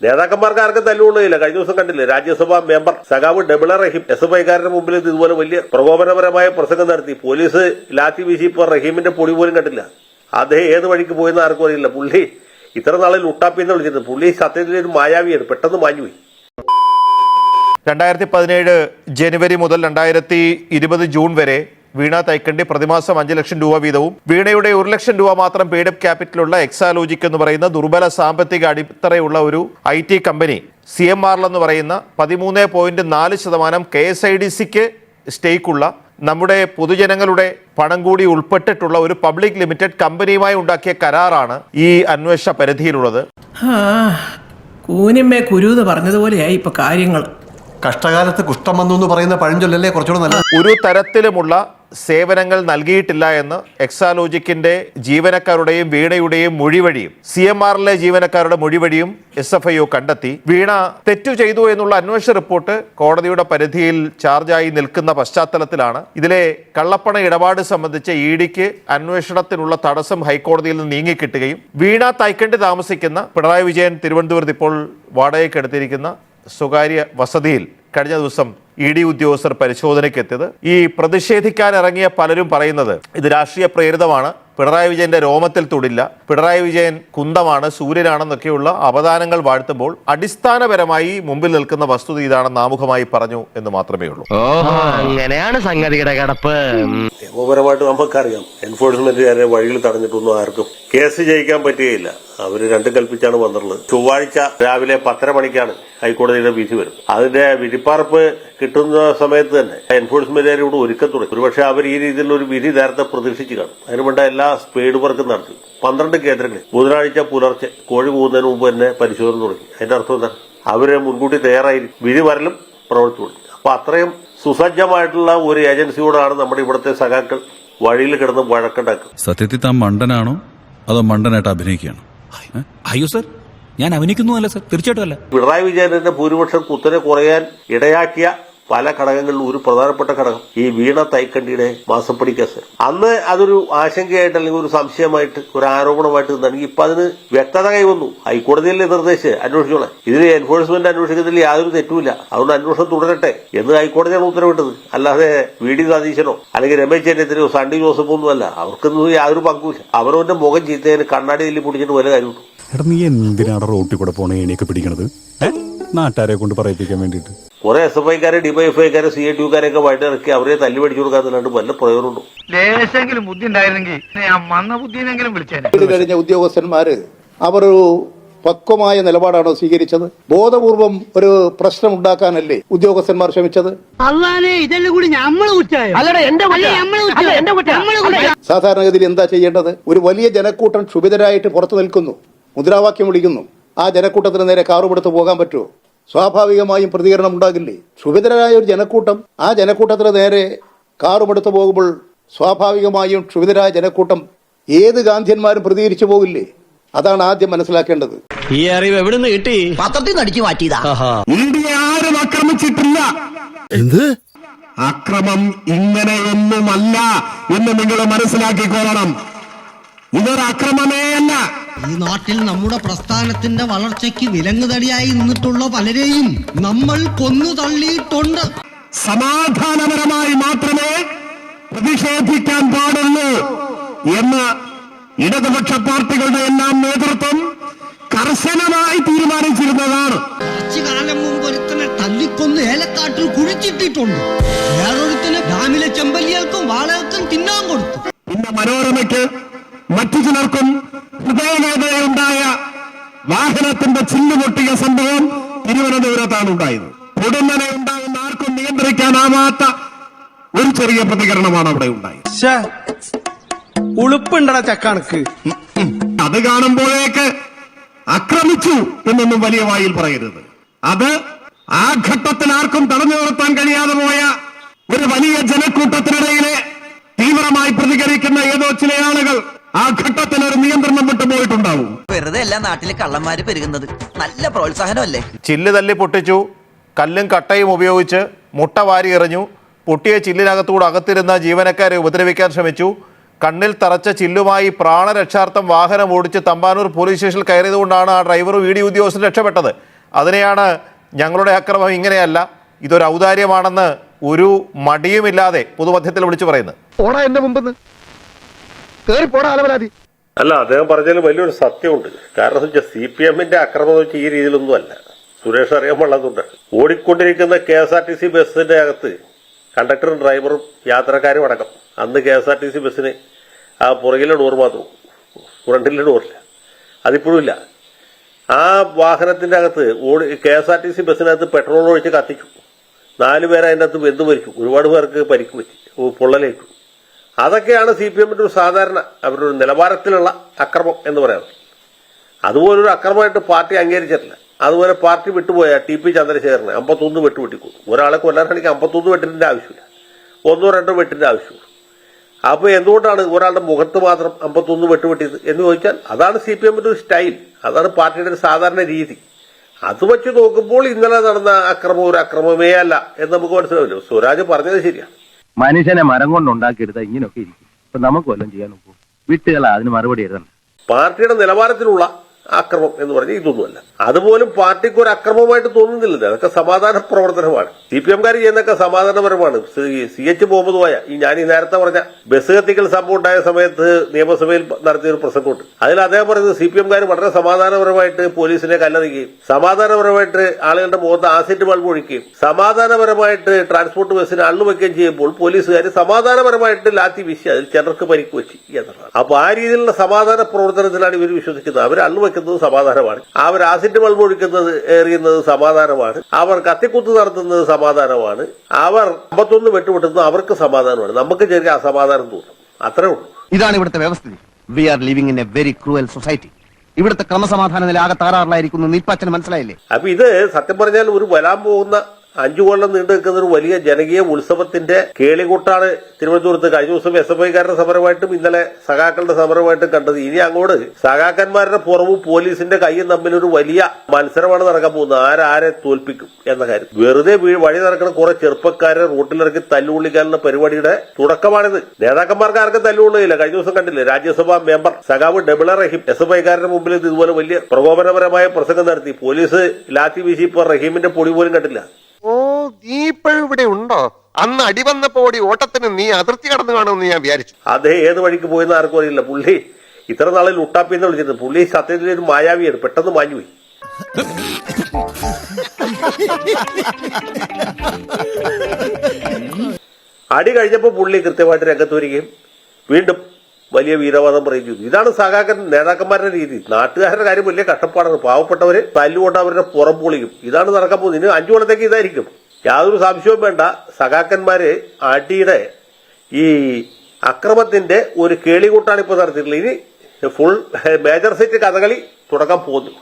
നേതാക്കന്മാർക്ക് ആർക്കും തല്ലുകൊള്ളുകയില്ല. കഴിഞ്ഞ ദിവസം കണ്ടില്ലേ, രാജ്യസഭാ മെമ്പർ സഖാവ് ഡബിള റഹീം SFIക്കാരുടെ മുമ്പിൽ ഇതുപോലെ വലിയ പ്രകോപനപരമായ പ്രസംഗം നടത്തി. പോലീസ് ലാത്തി വീശി ഇപ്പോൾ റഹീമിന്റെ പൊടി പോലും കണ്ടില്ല. അദ്ദേഹം ഏത് വഴിക്ക് പോയെന്ന് ആർക്കും അറിയില്ല. പുള്ളി ഇത്ര നാളിൽ ഉട്ടാപ്പിന്ന് വിളിച്ചിട്ട് പുള്ളി സത്യത്തിൽ ഒരു മായാവിയാണ്, പെട്ടെന്ന് മാഞ്ഞുപോയി. 2017 ജനുവരി മുതൽ 2020 ജൂൺ വരെ വീണ തൈക്കണ്ടി പ്രതിമാസം 5 ലക്ഷം രൂപ വീതവും വീണയുടെ 1 ലക്ഷം രൂപ മാത്രം പെയ്ഡപ്പ് ക്യാപിറ്റലുള്ള എക്സാലോജിക് എന്ന് പറയുന്ന ദുർബല സാമ്പത്തിക അടിത്തറയുള്ള ഒരു IT കമ്പനി CMRL എന്ന് പറയുന്ന 13.4% KSIDCക്ക് സ്റ്റേക്കുള്ള നമ്മുടെ പൊതുജനങ്ങളുടെ പണം കൂടി ഉൾപ്പെട്ടിട്ടുള്ള ഒരു പബ്ലിക് ലിമിറ്റഡ് കമ്പനിയുമായി ഉണ്ടാക്കിയ കരാറാണ് ഈ അന്വേഷണ പരിധിയിലുള്ളത്. കൂനിമ്മേ കുരുന്ന് പറഞ്ഞതുപോലെയായി ഇപ്പൊ കാര്യങ്ങൾ. കഷ്ടകാലത്ത് കുഷ്ഠം വന്നു എന്ന് പറയുന്ന പഴഞ്ചൊല്ലല്ലേ കുറച്ചുകൂടെ നല്ല. ഒരു തരത്തിലുമുള്ള സേവനങ്ങൾ നൽകിയിട്ടില്ല എന്ന് എക്സാലോജിക്കിന്റെ ജീവനക്കാരുടെയും വീണയുടെയും മൊഴിവഴിയും CMRLലെ ജീവനക്കാരുടെ മൊഴിവഴിയും SFIO കണ്ടെത്തി. വീണ തെറ്റു ചെയ്തു എന്നുള്ള അന്വേഷണ റിപ്പോർട്ട് കോടതിയുടെ പരിധിയിൽ ചാർജായി നിൽക്കുന്ന പശ്ചാത്തലത്തിലാണ് ഇതിലെ കള്ളപ്പണ ഇടപാട് സംബന്ധിച്ച് EDക്ക് അന്വേഷണത്തിനുള്ള തടസ്സം ഹൈക്കോടതിയിൽ നിന്ന് നീങ്ങിക്കിട്ടുകയും വീണ തൈക്കണ്ടി താമസിക്കുന്ന പിണറായി വിജയൻ തിരുവനന്തപുരത്ത് ഇപ്പോൾ വാടകയ്ക്കെടുത്തിരിക്കുന്ന സ്വകാര്യ വസതിയിൽ കഴിഞ്ഞ ദിവസം ED ഉദ്യോഗസ്ഥർ പരിശോധനയ്ക്കെത്തിയത്. ഈ പ്രതിഷേധിക്കാൻ ഇറങ്ങിയ പലരും പറയുന്നത് ഇത് രാഷ്ട്രീയ പ്രേരിതമാണ്, പിണറായി വിജയന്റെ രോമത്തിൽ തൊടില്ല, പിണറായി വിജയൻ കുന്തമാണ്, സൂര്യനാണെന്നൊക്കെയുള്ള അപദാനങ്ങൾ വാഴ്ത്തുമ്പോൾ അടിസ്ഥാനപരമായി മുമ്പിൽ നിൽക്കുന്ന വസ്തുത ഇതാണെന്ന് ആമുഖമായി പറഞ്ഞു എന്ന് മാത്രമേ ഉള്ളൂ. അങ്ങനെയാണ് സംഗതിയുടെ കിടപ്പ്. നിയമപരമായിട്ട് നമുക്കറിയാം, എൻഫോഴ്സ്മെന്റുകാരെ വഴിയിൽ തടഞ്ഞിട്ടൊന്നും ആർക്കും കേസ് ജയിക്കാൻ പറ്റുകയില്ല. അവര് രണ്ടും കൽപ്പിച്ചാണ് വന്നിട്ടുള്ളത്. ചൊവ്വാഴ്ച രാവിലെ 10:30 മണിക്കാണ് ഹൈക്കോടതിയുടെ വിധി വരും. അതിന്റെ വിധിപ്പാർപ്പ് കിട്ടുന്ന സമയത്ത് തന്നെ എൻഫോഴ്സ്മെന്റുകാർ ഇവിടെ ഒരുക്കം തുടങ്ങി. ഒരുപക്ഷെ അവർ ഈ രീതിയിലുള്ള ഒരു വിധി നേരത്തെ പ്രതീക്ഷിച്ചു കാണും. അതിനുവേണ്ട എല്ലാ സ്പീഡ് വർക്കും നടത്തി 12 കേന്ദ്രങ്ങളിൽ ബുധനാഴ്ച പുലർച്ചെ കോഴി പോകുന്നതിന് മുമ്പ് തന്നെ പരിശോധന തുടങ്ങി. അതിന്റെ അർത്ഥം എന്താണ്? അവര് മുൻകൂട്ടി തയ്യാറായിരിക്കും, വിധി വരലും പ്രവർത്തി തുടങ്ങി. അപ്പൊ അത്രയും സുസജ്ജമായിട്ടുള്ള ഒരു ഏജൻസിയോടാണ് നമ്മുടെ ഇവിടുത്തെ സഖാക്കൾ വഴിയിൽ കിടന്ന് വഴക്കുണ്ടാക്കുക. സത്യത്തിൽ താൻ മണ്ടനാണോ അതോ മണ്ടനായിട്ട് അഭിനയിക്കുകയാണോ? അയ്യോ സർ, ഞാൻ അഭിനയിക്കുന്നതല്ല സർ, തീർച്ചയായിട്ടും അല്ല. പിണറായി വിജയന്റെ ഭൂരിപക്ഷം കുത്തനെ കുറയാൻ ഇടയാക്കിയ പല ഘടകങ്ങളിലും ഒരു പ്രധാനപ്പെട്ട ഘടകം ഈ വീണ തൈക്കണ്ടിയുടെ മാസപ്പടി കേസ്. അന്ന് അതൊരു ആശങ്കയായിട്ട് അല്ലെങ്കിൽ ഒരു സംശയമായിട്ട് ഒരു ആരോപണമായിട്ട് നിന്നെങ്കിൽ ഇപ്പൊ അതിന് വ്യക്തത കൈവന്നു. ഹൈക്കോടതിയിലെ നിർദ്ദേശിച്ച് അന്വേഷിച്ചോളെ, ഇതിൽ എൻഫോഴ്സ്മെന്റ് അന്വേഷിക്കുന്നതിൽ യാതൊരു തെറ്റുമില്ല, അതുകൊണ്ട് അന്വേഷണം തുടരട്ടെ എന്ന് ഹൈക്കോടതിയാണ് ഉത്തരവിട്ടത്. അല്ലാതെ VD സതീശനോ അല്ലെങ്കിൽ രമേശ് ചെന്നിത്തലയോ സണ്ണി ജോസഫോ ഒന്നുമല്ല. അവർക്കൊന്നും യാതൊരു പങ്കുമില്ല. അവരവന്റെ മുഖം ചീത്തതിന് കണ്ണാടി തല്ലി പിടിച്ചിട്ട് വല്ല കാര്യമുണ്ടോ? എടാ, നീ എന്തിനാണ് റോട്ടിൽ കൂടെ പോണ ഏണിയൊക്കെ പിടിക്കണത്? നാട്ടുകാരെ കൊണ്ട് പറയിപ്പിക്കാൻ വേണ്ടിയിട്ട്. കുറെ SFIക്കാരെ DYFIക്കാരെ CITUക്കാരെയൊക്കെ വഴിയിറക്കി അവരെ തല്ലി പഠിച്ചു കൊടുക്കാത്തല്ലാണ്ട് വല്ല പ്രയോജനമുണ്ടോ? ലേശെങ്കിലും ബുദ്ധി ഉണ്ടായിരുന്നെങ്കിൽ മന്ന ബുദ്ധിനെങ്കിലും വിളിച്ചേനെ. കഴിഞ്ഞ ഉദ്യോഗസ്ഥന്മാര് അവരൊരു പക്വമായ നിലപാടാണോ സ്വീകരിച്ചത്? ബോധപൂർവം ഒരു പ്രശ്നം ഉണ്ടാക്കാനല്ലേ ഉദ്യോഗസ്ഥന്മാർ ശ്രമിച്ചത്? സാധാരണഗതിയിൽ എന്താ ചെയ്യേണ്ടത്? ഒരു വലിയ ജനക്കൂട്ടം ക്ഷുഭിതരായിട്ട് പുറത്തു നിൽക്കുന്നു, മുദ്രാവാക്യം വിളിക്കുന്നു. ആ ജനക്കൂട്ടത്തിന് നേരെ കാറുപെടുത്ത് പോകാൻ പറ്റുമോ? സ്വാഭാവികമായും പ്രതികരണം ഉണ്ടാകില്ലേ? ക്ഷുഭിതരായ ഒരു ജനക്കൂട്ടം ആ ജനക്കൂട്ടത്തിന് നേരെ കാറുപെടുത്ത് പോകുമ്പോൾ സ്വാഭാവികമായും ക്ഷുഭിതരായ ജനക്കൂട്ടം ഏത് ഗാന്ധിയന്മാരും പ്രതികരിച്ചു പോകില്ലേ? അതാണ് ആദ്യം മനസ്സിലാക്കേണ്ടത്. ഈ അറിവ് എവിടെ നിന്ന് കിട്ടി? പത്രത്തിൽ നിന്ന് അടിച്ചു മാറ്റിയതാ. ഇന്ത്യ ആരും ആക്രമിച്ചിട്ടില്ല. എന്ത് അക്രമം ഇങ്ങനെയൊന്നുമല്ല എന്ന് നിങ്ങൾ മനസ്സിലാക്കിക്കൊള്ളണം. ഇതൊരു അക്രമമേ അല്ല. ഈ നാട്ടിൽ നമ്മുടെ പ്രസ്ഥാനത്തിന്റെ വളർച്ചയ്ക്ക് വിലങ്ങുതടിയായി നിന്നിട്ടുള്ള പലരെയും നമ്മൾ കൊന്നു തള്ളിയിട്ടുണ്ട്. സമാധാനപരമായി മാത്രമേ പ്രതിഷേധിക്കാൻ പാടുള്ളൂ എന്ന് ഇടതുപക്ഷ പാർട്ടികളുടെ എല്ലാം നേതൃത്വം കർശനമായി തീരുമാനിച്ചിരുന്നതാണ്. കുറച്ചു കാലം മുമ്പ് ഒരുത്തനെ തല്ലിക്കൊന്ന് ഏലക്കാട്ടിൽ കുഴിച്ചിട്ടിട്ടുണ്ട്. വേറൊരുത്തന് ഡാമിലെ ചെമ്പല്ലികൾക്കും വാളകൾക്കും തിന്നാൻ കൊടുത്തു. പിന്നെ മനോരമയ്ക്ക് മറ്റു ചിലർക്കും ഹൃദയവേദനയുണ്ടായ വാഹനത്തിന്റെ ചില്ലുപൊട്ടിയ സംഭവം തിരുവനന്തപുരത്താണ് ഉണ്ടായത്. ഉടനെ ഉണ്ടാകുന്ന ആർക്കും നിയന്ത്രിക്കാനാവാത്ത ഒരു ചെറിയ പ്രതികരണമാണ് അവിടെ ഉണ്ടായത്. ഉളുപ്പുണ്ടട ചക്കണക്ക്. അത് കാണുമ്പോഴേക്ക് ആക്രമിച്ചു എന്നൊന്നും വലിയ വായിൽ പറയരുത്. അത് ആ ഘട്ടത്തിൽ ആർക്കും തടഞ്ഞു നിർത്താൻ കഴിയാതെ പോയ ഒരു വലിയ ജനക്കൂട്ടത്തിനിടയിലെ തീവ്രമായി പ്രതികരിക്കുന്ന ഏതോ ചില ആളുകൾ ആ ഘട്ടത്തിൽ ഒരു നിയന്ത്രണം വിട്ടുപോയിട്ടുണ്ടാവും. വെറുതെ എല്ലാ നാട്ടിലെ കള്ളന്മാര് പെരുകുന്നത് നല്ല പ്രോത്സാഹനമല്ലേ? ചില്ല് തല്ലി പൊട്ടിച്ചു, കല്ലും കട്ടയും ഉപയോഗിച്ച് മുട്ട വാരി എറിഞ്ഞു, പൊട്ടിയ ചില്ലിനകത്തൂടെ അകത്തിരുന്ന ജീവനക്കാരെ ഉപദ്രവിക്കാൻ ശ്രമിച്ചു, കണ്ണിൽ തറച്ച ചില്ലുമായി പ്രാണരക്ഷാർത്ഥം വാഹനം ഓടിച്ച് തമ്പാനൂർ പോലീസ് സ്റ്റേഷനിൽ കയറിയതുകൊണ്ടാണ് ആ ഡ്രൈവർ VD ഉദ്യോഗസ്ഥൻ രക്ഷപ്പെട്ടത്. അതിനെയാണ് ഞങ്ങളുടെ അക്രമം ഇങ്ങനെയല്ല, ഇതൊരു ഔദാര്യമാണെന്ന് ഒരു മടിയുമില്ലാതെ പൊതുമധ്യത്തിൽ വിളിച്ചു പറയുന്നത്. പോടാ എന്റെ മുമ്പ് കേറി പോടാ അലവലാതി. അല്ല, അദ്ദേഹം പറഞ്ഞതിൽ വലിയൊരു സത്യമുണ്ട്. കാരണം വെച്ചാൽ CPM-ന്റെ അക്രമം എന്ന് വെച്ചാൽ ഈ രീതിയിലൊന്നും അല്ല. സുരേഷ് അറിയാൻ പാടില്ലാത്തതുണ്ട്. ഓടിക്കൊണ്ടിരിക്കുന്ന KSRTC ബസ്സിന്റെ അകത്ത് കണ്ടക്ടറും ഡ്രൈവറും യാത്രക്കാരും അടക്കം. അന്ന് KSRTC ബസ്സിന് ആ പുറകിലെ ഡോർ മാത്രം, ഫ്രണ്ടിലെ ഡോറില്ല, അതിപ്പോഴും ഇല്ല. ആ വാഹനത്തിന്റെ അകത്ത് KSRTC ബസ്സിനകത്ത് പെട്രോൾ ഒഴിച്ച് കത്തിച്ചു. 4 പേരെ അതിൻ്റെ അകത്ത് വെന്തു മരിച്ചു. ഒരുപാട് പേർക്ക് പരിക്ക് പറ്റി, പൊള്ളലേറ്റു. അതൊക്കെയാണ് CPM-ന്റെ ഒരു സാധാരണ അവരുടെ ഒരു നിലവാരത്തിലുള്ള അക്രമം എന്ന് പറയുന്നത്. അതുപോലൊരു അക്രമമായിട്ട് പാർട്ടി അംഗീകരിച്ചിട്ടില്ല. അതുപോലെ പാർട്ടി വിട്ടുപോയ TP ചന്ദ്രശേഖരനെ 51 വെട്ട് വെട്ടിക്കൊന്നു. ഒരാളെ കൊല്ലാനാണെങ്കിൽ 51 വെട്ടിന്റെ ആവശ്യമില്ല, 1-2 വെട്ടിന്റെ ആവശ്യമുള്ളൂ. അപ്പൊ എന്തുകൊണ്ടാണ് ഒരാളുടെ മുഖത്ത് മാത്രം 51 വെട്ട് വെട്ടിയത് എന്ന് ചോദിച്ചാൽ അതാണ് CPM-ന്റെ ഒരു സ്റ്റൈൽ, അതാണ് പാർട്ടിയുടെ ഒരു സാധാരണ രീതി. അത് വെച്ച് നോക്കുമ്പോൾ ഇന്നലെ നടന്ന അക്രമം ഒരു അക്രമമേ അല്ല എന്ന് നമുക്ക് മനസ്സിലാവില്ലോ. സ്വരാജ് പറഞ്ഞത് ശരിയാണ്. മനുഷ്യനെ മരം കൊണ്ടുണ്ടാക്കിയെടുത്താൽ ഇങ്ങനെയൊക്കെ ഇരിക്കും. ഇപ്പൊ നമുക്ക് വല്ലതും ചെയ്യാൻ നോക്കൂ. വിട്ടുകള അതിന് മറുപടി എഴുതണം. പാർട്ടിയുടെ നിലവാരത്തിലുള്ള അക്രമം എന്ന് പറഞ്ഞാൽ ഇതൊന്നുമല്ല. അതുപോലും പാർട്ടിക്ക് ഒരു അക്രമമായിട്ട് തോന്നുന്നില്ല. അതൊക്കെ സമാധാന പ്രവർത്തനമാണ്. CPM-കാർ ചെയ്യുന്നതൊക്കെ സമാധാനപരമാണ്. CH മുഹമ്മദ് കോയ ഞാൻ ഈ നേരത്തെ പറഞ്ഞ ബസ് കത്തിക്കൽ സംഭവം ഉണ്ടായ സമയത്ത് നിയമസഭയിൽ നടത്തിയൊരു പ്രസംഗമുണ്ട്. അതിൽ അദ്ദേഹം പറയുന്നത് CPM-കാർ വളരെ സമാധാനപരമായിട്ട് പോലീസിനെ കല്ലെറിയുകയും സമാധാനപരമായിട്ട് ആളുകളുടെ മുഖത്ത് ആസിഡ് ബൾബ് ഒഴിക്കുകയും സമാധാനപരമായിട്ട് ട്രാൻസ്പോർട്ട് ബസ്സിന് അള്ളുവെക്കുകയും ചെയ്യുമ്പോൾ പോലീസുകാർ സമാധാനപരമായിട്ട് ലാത്തി വീശി അതിൽ ചിലർക്ക് പരിക്ക് വെച്ച് എന്നുള്ളതാണ്. അപ്പൊ ആ രീതിയിലുള്ള സമാധാന പ്രവർത്തനത്തിലാണ് ഇവർ വിശ്വസിക്കുന്നത്. അവർ അള്ളുവെക്കുന്നത് സമാധാനമാണ്, അവർ ആസിഡ് ബൾബ് ഒഴിക്കുന്നത് എറിയുന്നത് സമാധാനമാണ്, അവർ കത്തിക്കുത്ത് നടത്തുന്നത് സമാധാനമാണ്, അവർ 51 വെട്ടുവിട്ടുന്നത് അവർക്ക് സമാധാനമാണ്. നമുക്ക് ചെറിയ അസമാധാനം തോന്നും, അത്രേ ഉള്ളൂ. ഇതാണ് ഇവിടുത്തെ വ്യവസ്ഥിതി. We are living in a very cruel society. ഇവിടുത്തെ ക്രമസമാധാന നില ആകെ തകരാറിലായിരിക്കുന്നു. നിപ്പച്ചന് മനസ്സിലായില്ലേ? അപ്പൊ ഇത് സത്യം പറഞ്ഞാൽ ഒരു വരാൻ പോകുന്ന 5 കൊല്ലം നീണ്ടു നിൽക്കുന്ന ഒരു വലിയ ജനകീയ ഉത്സവത്തിന്റെ കേളികൂട്ടാണ് തിരുവനന്തപുരത്ത് കഴിഞ്ഞ ദിവസം SFI-കാരുടെ സമരമായിട്ടും ഇന്നലെ സഖാക്കളുടെ സമരമായിട്ടും കണ്ടത്. ഇനി അങ്ങോട്ട് സഖാക്കന്മാരുടെ പുറവും പോലീസിന്റെ കൈയും തമ്മിലൊരു വലിയ മത്സരമാണ് നടക്കാൻ പോകുന്നത്. ആരെ തോൽപ്പിക്കും എന്ന കാര്യം. വെറുതെ വഴി നടക്കുന്ന കുറെ ചെറുപ്പക്കാരെ റോട്ടിലിറക്കി തല്ലുകൊള്ളിക്കാനുള്ള പരിപാടിയുടെ തുടക്കമാണിത്. നേതാക്കന്മാർക്ക് ആർക്കും തല്ലുകൊള്ളുകയില്ല. കഴിഞ്ഞ ദിവസം കണ്ടില്ലേ, രാജ്യസഭാ മെമ്പർ സഖാവ് ഡബിള റഹീം SFI-കാരുടെ മുമ്പിൽ ഇതുപോലെ വലിയ പ്രകോപനപരമായ പ്രസംഗം നടത്തി. പോലീസ് ലാത്തി വീശി ഇപ്പോൾ റഹീമിന്റെ പൊടി പോലും കണ്ടില്ല. ഓ, നീ ഇപ്പോഴും ഇവിടെ ഉണ്ടോ? അന്ന് അടി വന്നപ്പോ ഓട്ടത്തിന് നീ അതിർത്തി കടന്നു കാണുമെന്ന് ഞാൻ വിചാരിച്ചു. അദ്ദേഹം ഏത് വഴിക്ക് പോയെന്ന് ആർക്കും അറിയില്ല. പുള്ളി ഇത്ര നാളിൽ ലുട്ടാപ്പിന്ന് വിളിച്ചിരുന്നത്. പുള്ളി സത്യത്തിൽ ഒരു മായാവിയാണ്, പെട്ടെന്ന് മാഞ്ഞുപോയി. അടി കഴിഞ്ഞപ്പോൾ പുള്ളി കൃത്യമായിട്ട് രംഗത്ത് വരികയും വീണ്ടും വലിയ വീരവാദം പറയുകയും ചെയ്തു. ഇതാണ് സഖാക്കൻ നേതാക്കന്മാരുടെ രീതി. നാട്ടുകാരുടെ കാര്യം വലിയ കഷ്ടപ്പാടാണ്. പാവപ്പെട്ടവര് തല്ലുകൊണ്ട് അവരുടെ പുറം പൊളിക്കും. ഇതാണ് നടക്കാൻ പോകുന്നത്. ഇനി 5 കൊല്ലത്തേക്ക് ഇതായിരിക്കും, യാതൊരു സംശയവും വേണ്ട. സഖാക്കന്മാര് അടിയുടെ ഈ അക്രമത്തിന്റെ ഒരു കേളികൂട്ടാണ് ഇപ്പോൾ നടത്തിയിട്ടുള്ളത്. ഇനി ഫുൾ മേജർ സെറ്റ് കഥകളി തുടങ്ങാൻ പോകുന്നു.